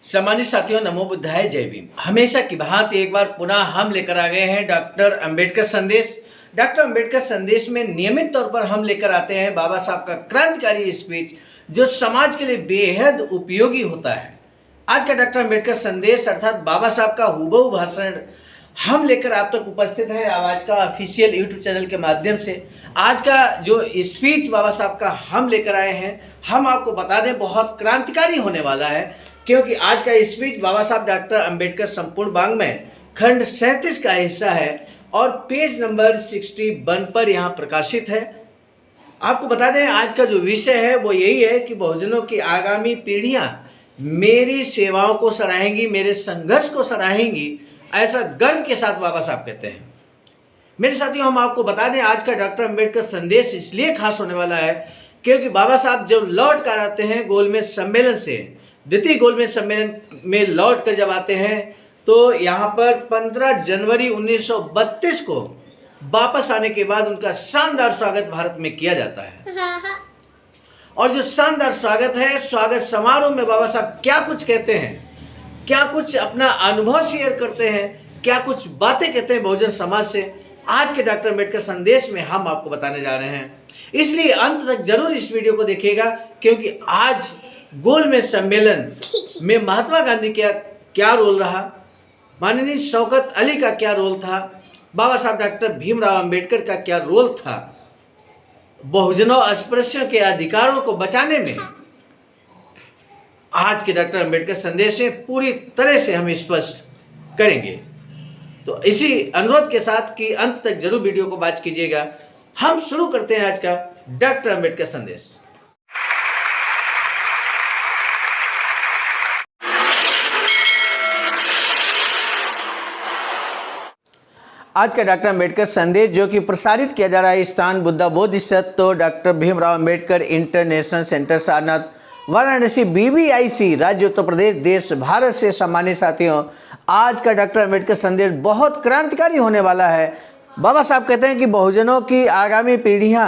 सम्मानित साथियों, नमो बुद्धाय, जय भीम। हमेशा की भांति एक बार पुनः हम लेकर आ गए हैं डॉक्टर अंबेडकर संदेश। डॉक्टर अंबेडकर संदेश में नियमित तौर पर हम लेकर आते हैं बाबा साहब का क्रांतिकारी स्पीच जो समाज के लिए बेहद उपयोगी होता है। आज का डॉक्टर अंबेडकर संदेश अर्थात बाबा साहब का हूबहू भाषण हम लेकर आप तक उपस्थित है आज का ऑफिशियल यूट्यूब चैनल के माध्यम से। आज का जो स्पीच बाबा साहब का हम लेकर आए हैं, हम आपको बता दें बहुत क्रांतिकारी होने वाला है, क्योंकि आज का स्पीच बाबा साहब डॉक्टर अंबेडकर संपूर्ण वाङ्मय खंड 37 का हिस्सा है और पेज नंबर 61 पर यहाँ प्रकाशित है। आपको बता दें आज का जो विषय है वो यही है कि बहुजनों की आगामी पीढ़ियाँ मेरी सेवाओं को सराहेंगी, मेरे संघर्ष को सराहेंगी, ऐसा गर्व के साथ बाबा साहब कहते हैं। मेरे साथियों, हम आपको बता दें आज का डॉक्टर अंबेडकर संदेश इसलिए खास होने वाला है क्योंकि बाबा साहब जब लौट कर आते हैं गोलमेज सम्मेलन से, द्वितीय गोलमेज सम्मेलन में लौट कर जब आते हैं तो यहाँ पर 15 जनवरी 1932 को वापस आने के बाद उनका शानदार स्वागत भारत में किया जाता है। और जो शानदार स्वागत है, स्वागत समारोह में बाबा साहब क्या कुछ कहते हैं, क्या कुछ अपना अनुभव शेयर करते हैं, क्या कुछ बातें कहते हैं बहुजन समाज से, आज के डॉक्टर अंबेडकर संदेश में हम आपको बताने जा रहे हैं। इसलिए अंत तक जरूर इस वीडियो को देखिएगा, क्योंकि आज गोलमेज सम्मेलन में महात्मा गांधी का क्या रोल रहा, माननीय शौकत अली का क्या रोल था, बाबा साहब डॉक्टर भीमराव अंबेडकर का क्या रोल था बहुजनों अस्पृश्यों के अधिकारों को बचाने में, आज के डॉक्टर अंबेडकर संदेश में पूरी तरह से हम स्पष्ट करेंगे। तो इसी अनुरोध के साथ कि अंत तक जरूर वीडियो को वॉच कीजिएगा। हम शुरू करते हैं आज का डॉक्टर अंबेडकर संदेश। आज का डॉक्टर अंबेडकर संदेश जो कि प्रसारित किया जा रहा है स्थान Buddha Bodhisattva doctor Bhimrao Ambedkar international centre Sarnath, Varanasi, BBIC, राज्य उत्तर प्रदेश, देश भारत से। सम्मानित साथियों, आज का डॉक्टर अंबेडकर संदेश बहुत क्रांतिकारी होने वाला है। बाबा साहब कहते हैं कि बहुजनों की आगामी पीढ़ियां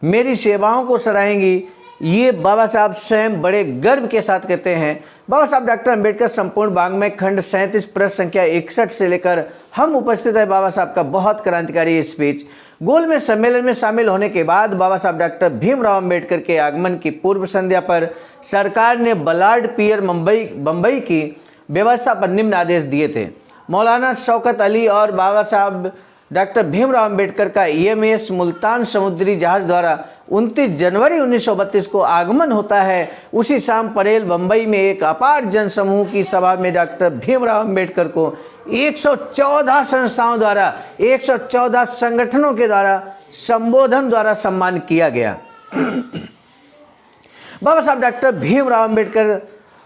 मेरी सेवाओं को सराहेंगी। ये बाबा साहब स्वयं बड़े गर्व के साथ कहते हैं। बाबा साहब डॉक्टर अंबेडकर संपूर्ण वाङ्मय खंड 37 पृष्ठ संख्या 61 से लेकर हम उपस्थित है बाबा साहब का बहुत क्रांतिकारी स्पीच। गोलमेज सम्मेलन में शामिल होने के बाद बाबा साहब डॉक्टर भीमराव अंबेडकर के आगमन की पूर्व संध्या पर सरकार ने बलार्ड पियर बम्बई की व्यवस्था पर निम्न आदेश दिए थे। मौलाना शौकत अली और बाबा साहब डॉक्टर भीमराव अंबेडकर का EMS मुल्तान समुद्री जहाज द्वारा 29 जनवरी 1932 को आगमन होता है। उसी शाम परेल बम्बई में एक अपार जनसमूह की सभा में डॉक्टर भीमराव अंबेडकर को 114 संस्थाओं द्वारा, 114 संगठनों के द्वारा संबोधन द्वारा सम्मान किया गया। बाबा साहब डॉक्टर भीमराव अंबेडकर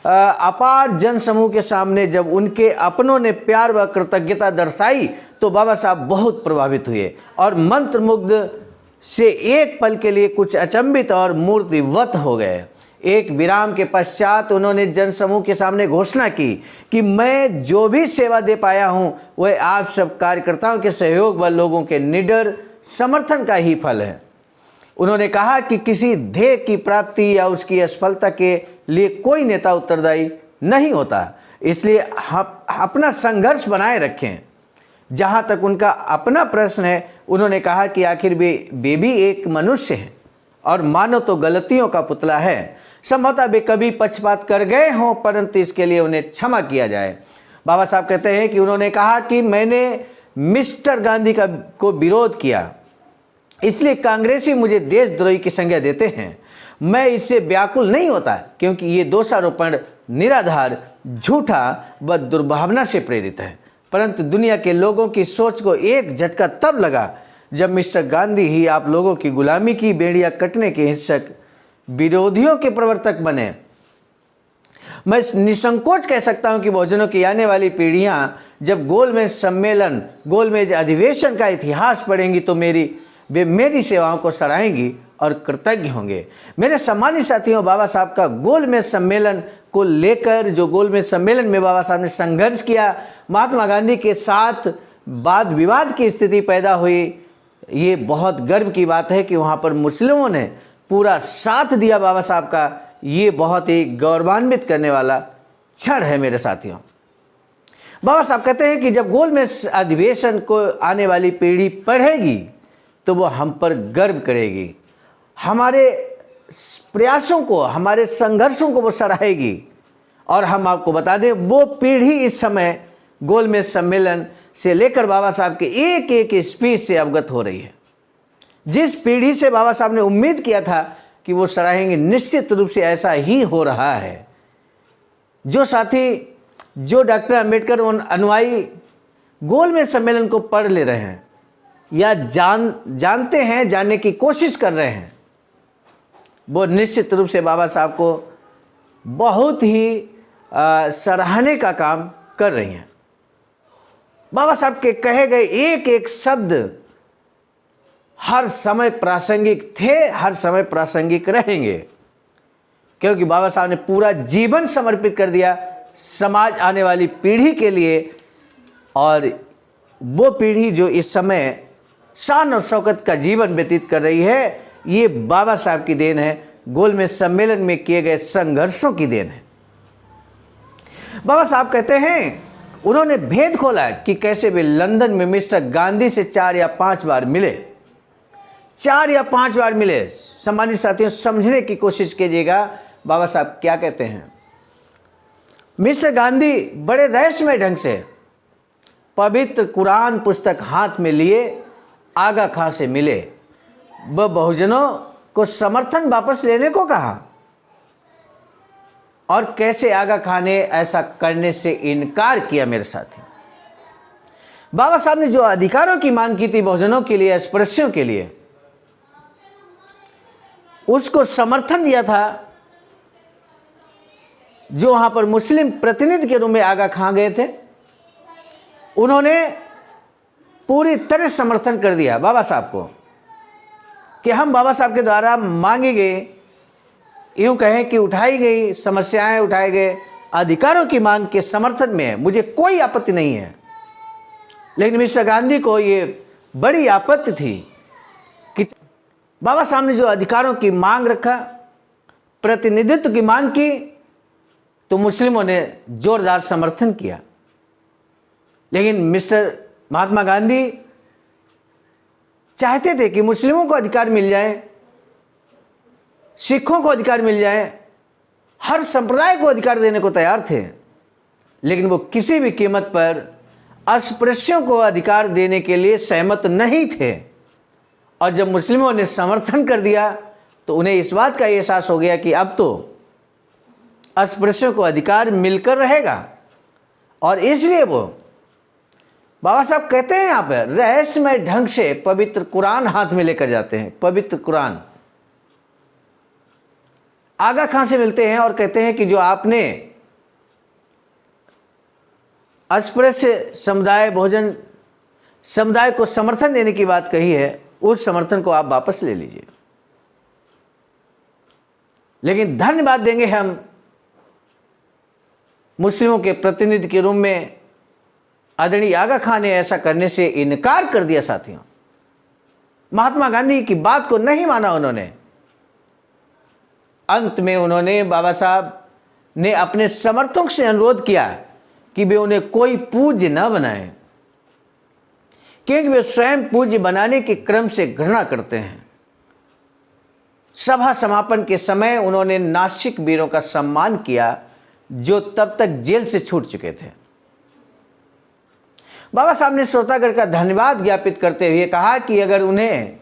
अपार जनसमूह के सामने जब उनके अपनों ने प्यार व कृतज्ञता दर्शाई तो बाबा साहब बहुत प्रभावित हुए और मंत्रमुग्ध से एक पल के लिए कुछ अचंभित और मूर्तिवत हो गए। एक विराम के पश्चात उन्होंने जनसमूह के सामने घोषणा की कि मैं जो भी सेवा दे पाया हूं वह आप सब कार्यकर्ताओं के सहयोग व लोगों के निडर समर्थन का ही फल है। उन्होंने कहा कि किसी ध्येय की प्राप्ति या उसकी असफलता के लिए कोई नेता उत्तरदायी नहीं होता, इसलिए अपना संघर्ष बनाए रखें। जहाँ तक उनका अपना प्रश्न है, उन्होंने कहा कि आखिर वे भी एक मनुष्य हैं और मानो तो गलतियों का पुतला है। संभवतः वे कभी पक्षपात कर गए हों, परंतु इसके लिए उन्हें क्षमा किया जाए। बाबा साहब कहते हैं कि उन्होंने कहा कि मैंने मिस्टर गांधी को विरोध किया, इसलिए कांग्रेसी मुझे देशद्रोही की संज्ञा देते हैं। मैं इससे व्याकुल नहीं होता क्योंकि ये दोषारोपण निराधार, झूठा व दुर्भावना से प्रेरित है। परंतु दुनिया के लोगों की सोच को एक झटका तब लगा जब मिस्टर गांधी ही आप लोगों की गुलामी की बेड़ियां कटने के हिंसक विरोधियों के प्रवर्तक बने। मैं निसंकोच कह सकता हूं कि बहुजनों की आने वाली पीढ़ियां जब गोलमेज अधिवेशन का इतिहास पढ़ेंगी तो वे मेरी सेवाओं को सराहेंगी और कृतज्ञ होंगे। मेरे सम्मानित साथियों, बाबा साहब का गोलमेज सम्मेलन को लेकर जो गोलमेज सम्मेलन में बाबा साहब ने संघर्ष किया, महात्मा गांधी के साथ वाद विवाद की स्थिति पैदा हुई। ये बहुत गर्व की बात है कि वहाँ पर मुस्लिमों ने पूरा साथ दिया बाबा साहब का। ये बहुत ही गौरवान्वित करने वाला क्षण है मेरे साथियों। बाबा साहब कहते हैं कि जब गोलमेज अधिवेशन को आने वाली पीढ़ी पढ़ेगी तो वो हम पर गर्व करेगी, हमारे प्रयासों को, हमारे संघर्षों को वो सराहेगी। और हम आपको बता दें, वो पीढ़ी इस समय गोलमेज सम्मेलन से लेकर बाबा साहब के एक एक स्पीच से अवगत हो रही है। जिस पीढ़ी से बाबा साहब ने उम्मीद किया था कि वो सराहेंगे, निश्चित रूप से ऐसा ही हो रहा है। जो साथी, जो डॉक्टर अंबेडकर उन अनुयायी गोलमेज सम्मेलन को पढ़ ले रहे हैं या जानते हैं, जानने की कोशिश कर रहे हैं, वो निश्चित रूप से बाबा साहब को बहुत ही सराहने का काम कर रही हैं। बाबा साहब के कहे गए एक एक शब्द हर समय प्रासंगिक थे, हर समय प्रासंगिक रहेंगे, क्योंकि बाबा साहब ने पूरा जीवन समर्पित कर दिया समाज, आने वाली पीढ़ी के लिए। और वो पीढ़ी जो इस समय शान और शौकत का जीवन व्यतीत कर रही है, ये बाबा साहब की देन है, गोलमेज सम्मेलन में किए गए संघर्षों की देन है। बाबा साहब कहते हैं, उन्होंने भेद खोला कि कैसे वे लंदन में मिस्टर गांधी से 4 या 5 बार मिले, 4 या 5 बार मिले। सम्मानित साथियों, समझने की कोशिश कीजिएगा बाबा साहब क्या कहते हैं। मिस्टर गांधी बड़े रहस्यमय ढंग से पवित्र कुरान पुस्तक हाथ में लिए आगा खां से मिले। वह बहुजनों को समर्थन वापस लेने को कहा, और कैसे आगा खां ने ऐसा करने से इनकार किया। मेरे साथी, बाबा साहब ने जो अधिकारों की मांग की थी बहुजनों के लिए, अस्पृश्यों के लिए, उसको समर्थन दिया था। जो वहां पर मुस्लिम प्रतिनिधि के रूप में आगा खां गए थे, उन्होंने पूरी तरह समर्थन कर दिया बाबा साहब को कि हम बाबा साहब के द्वारा मांगी गई, यूं कहें कि उठाई गई समस्याएं, उठाए गए अधिकारों की मांग के समर्थन में है, मुझे कोई आपत्ति नहीं है। लेकिन मिस्टर गांधी को ये बड़ी आपत्ति थी कि बाबा साहब ने जो अधिकारों की मांग रखा, प्रतिनिधित्व की मांग की, तो मुस्लिमों ने जोरदार समर्थन किया। लेकिन मिस्टर महात्मा गांधी चाहते थे कि मुस्लिमों को अधिकार मिल जाए, सिखों को अधिकार मिल जाए, हर संप्रदाय को अधिकार देने को तैयार थे। लेकिन वो किसी भी कीमत पर अस्पृश्यों को अधिकार देने के लिए सहमत नहीं थे। और जब मुस्लिमों ने समर्थन कर दिया तो उन्हें इस बात का एहसास हो गया कि अब तो अस्पृश्यों को अधिकार मिलकर रहेगा। और इसलिए वो बाबा साहब कहते हैं यहाँ पर रहस्यमय ढंग से पवित्र कुरान हाथ में लेकर जाते हैं। पवित्र कुरान आगा खां से मिलते हैं और कहते हैं कि जो आपने अस्पृश्य समुदाय, बहुजन समुदाय को समर्थन देने की बात कही है, उस समर्थन को आप वापस ले लीजिए। लेकिन धन्यवाद देंगे हम मुस्लिमों के प्रतिनिधि के रूप में, आदरणीय आगा खां ने ऐसा करने से इनकार कर दिया। साथियों, महात्मा गांधी की बात को नहीं माना उन्होंने। अंत में उन्होंने, बाबा साहब ने अपने समर्थकों से अनुरोध किया कि वे उन्हें कोई पूज्य न बनाएं, क्योंकि वे स्वयं पूज्य बनाने के क्रम से घृणा करते हैं। सभा समापन के समय उन्होंने नासिक वीरों का सम्मान किया जो तब तक जेल से छूट चुके थे। बाबा साहब ने श्रोतागण का धन्यवाद ज्ञापित करते हुए कहा कि अगर उन्हें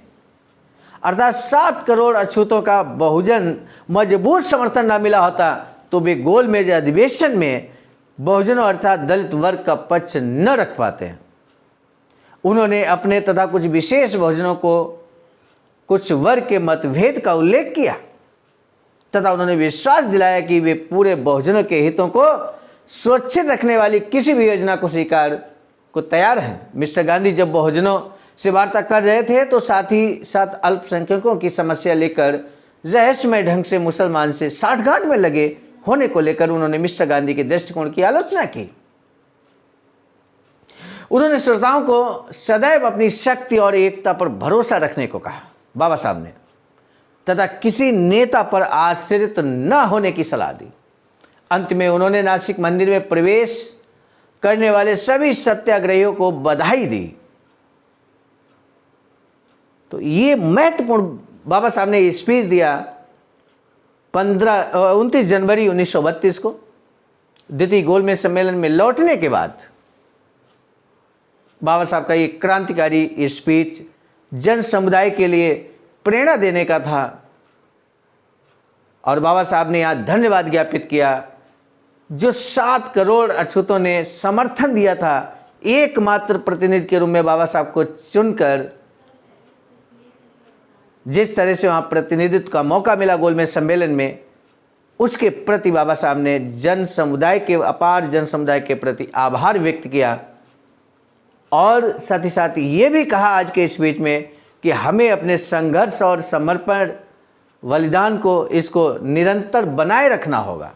अर्थात 7 करोड़ अछूतों का बहुजन मजबूत समर्थन न मिला होता तो वे गोलमेज अधिवेशन में बहुजनों अर्थात दलित वर्ग का पक्ष न रख पाते। उन्होंने अपने तथा कुछ विशेष बहुजनों को कुछ वर्ग के मतभेद का उल्लेख किया तथा उन्होंने विश्वास दिलाया कि वे पूरे बहुजनों के हितों को सुरक्षित रखने वाली किसी भी योजना को स्वीकार को तैयार हैं। मिस्टर गांधी जब बहुजनों से वार्ता कर रहे थे तो साथ ही साथ अल्पसंख्यकों की समस्या लेकर रहस्यमय ढंग से मुसलमान से साठगांठ में लगे होने को लेकर उन्होंने मिस्टर गांधी के दृष्टिकोण की आलोचना की। उन्होंने श्रोताओं को सदैव अपनी शक्ति और एकता पर भरोसा रखने को कहा बाबा साहब ने, तथा किसी नेता पर आश्रित न होने की सलाह दी। अंत में उन्होंने नासिक मंदिर में प्रवेश करने वाले सभी सत्याग्रहियों को बधाई दी। तो ये महत्वपूर्ण बाबा साहब ने स्पीच दिया 29 जनवरी 1932 को द्वितीय गोलमेज सम्मेलन में लौटने के बाद। बाबा साहब का ये क्रांतिकारी स्पीच जन समुदाय के लिए प्रेरणा देने का था और बाबा साहब ने यहाँ धन्यवाद ज्ञापित किया जो 7 करोड़ अछूतों ने समर्थन दिया था। एकमात्र प्रतिनिधि के रूप में बाबा साहब को चुनकर जिस तरह से वहाँ प्रतिनिधित्व का मौका मिला गोलमेज सम्मेलन में, उसके प्रति बाबा साहब ने अपार जन समुदाय के प्रति आभार व्यक्त किया और साथ ही साथ ये भी कहा आज के स्पीच में कि हमें अपने संघर्ष और समर्पण बलिदान को इसको निरंतर बनाए रखना होगा।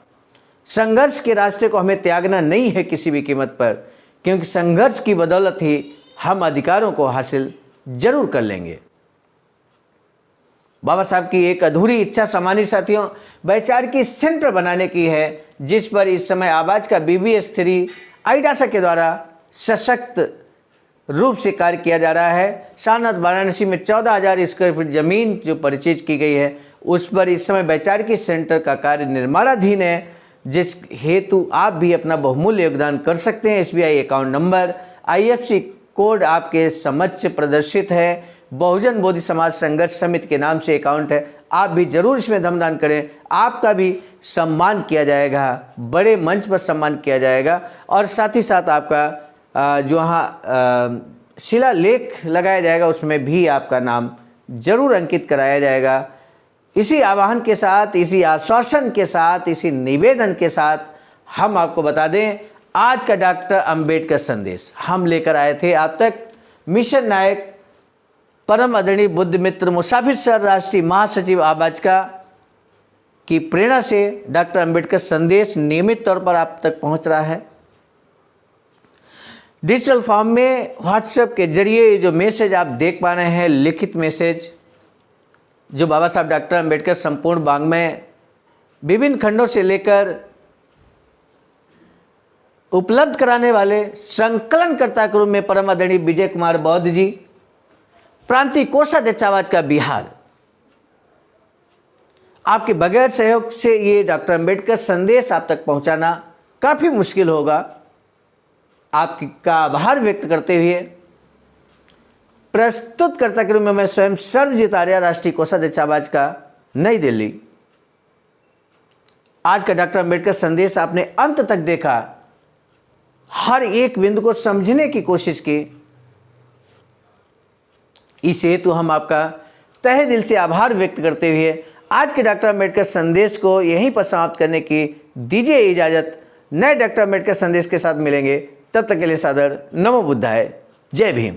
संघर्ष के रास्ते को हमें त्यागना नहीं है किसी भी कीमत पर, क्योंकि संघर्ष की बदौलत ही हम अधिकारों को हासिल जरूर कर लेंगे। बाबा साहब की एक अधूरी इच्छा सामान्य साथियों वैचारिकी सेंटर बनाने की है, जिस पर इस समय आवाज का BBS-3 आईडासा के द्वारा सशक्त रूप से कार्य किया जा रहा है। सारनाथ वाराणसी में 14,000 स्क्वायर फीट जमीन जो परचेज की गई है, उस पर इस समय वैचारिकी सेंटर का कार्य निर्माणाधीन है, जिस हेतु आप भी अपना बहुमूल्य योगदान कर सकते हैं। SBI account number IFSC code आपके समक्ष प्रदर्शित है। बहुजन बोधि समाज संघर्ष समिति के नाम से अकाउंट है, आप भी जरूर इसमें धमदान करें। आपका भी सम्मान किया जाएगा, बड़े मंच पर सम्मान किया जाएगा और साथ ही साथ आपका जो वहाँ शिलालेख लगाया जाएगा उसमें भी आपका नाम जरूर अंकित कराया जाएगा। इसी आह्वान के साथ, इसी आश्वासन के साथ, इसी निवेदन के साथ हम आपको बता दें आज का डॉक्टर अंबेडकर संदेश हम लेकर आए थे आप तक। मिशन नायक परम आदरणीय बुद्ध मित्र मुसाफिर सर राष्ट्रीय महासचिव आबाजका की प्रेरणा से डॉक्टर अंबेडकर संदेश नियमित तौर पर आप तक पहुंच रहा है। डिजिटल फॉर्म में व्हाट्सएप के जरिए जो मैसेज आप देख पा रहे हैं, लिखित मैसेज जो बाबा साहब डॉक्टर अंबेडकर संपूर्ण वाङ्मय विभिन्न खंडों से लेकर उपलब्ध कराने वाले संकलनकर्ता के रूप में परम आदरणीय विजय कुमार बौद्ध जी, प्रांतीय कोषाध्यक्ष आवाज का बिहार, आपके बगैर सहयोग से ये डॉक्टर अंबेडकर संदेश आप तक पहुंचाना काफी मुश्किल होगा। आपका आभार व्यक्त करते हुए प्रस्तुतकर्ता के रूप में मैं स्वयं सर्वजीत आर्य, राष्ट्रीय कोषाध्यक्ष आवाज का, नई दिल्ली। आज का डॉक्टर अंबेडकर संदेश आपने अंत तक देखा, हर एक बिंदु को समझने की कोशिश की। इस हेतु हम आपका तहे दिल से आभार व्यक्त करते हुए आज के डॉक्टर अंबेडकर संदेश को यहीं पर समाप्त करने की दीजिए इजाजत। नए डॉक्टर अंबेडकर संदेश के साथ मिलेंगे, तब तक के लिए सादर नमो बुद्धाय, जय भीम।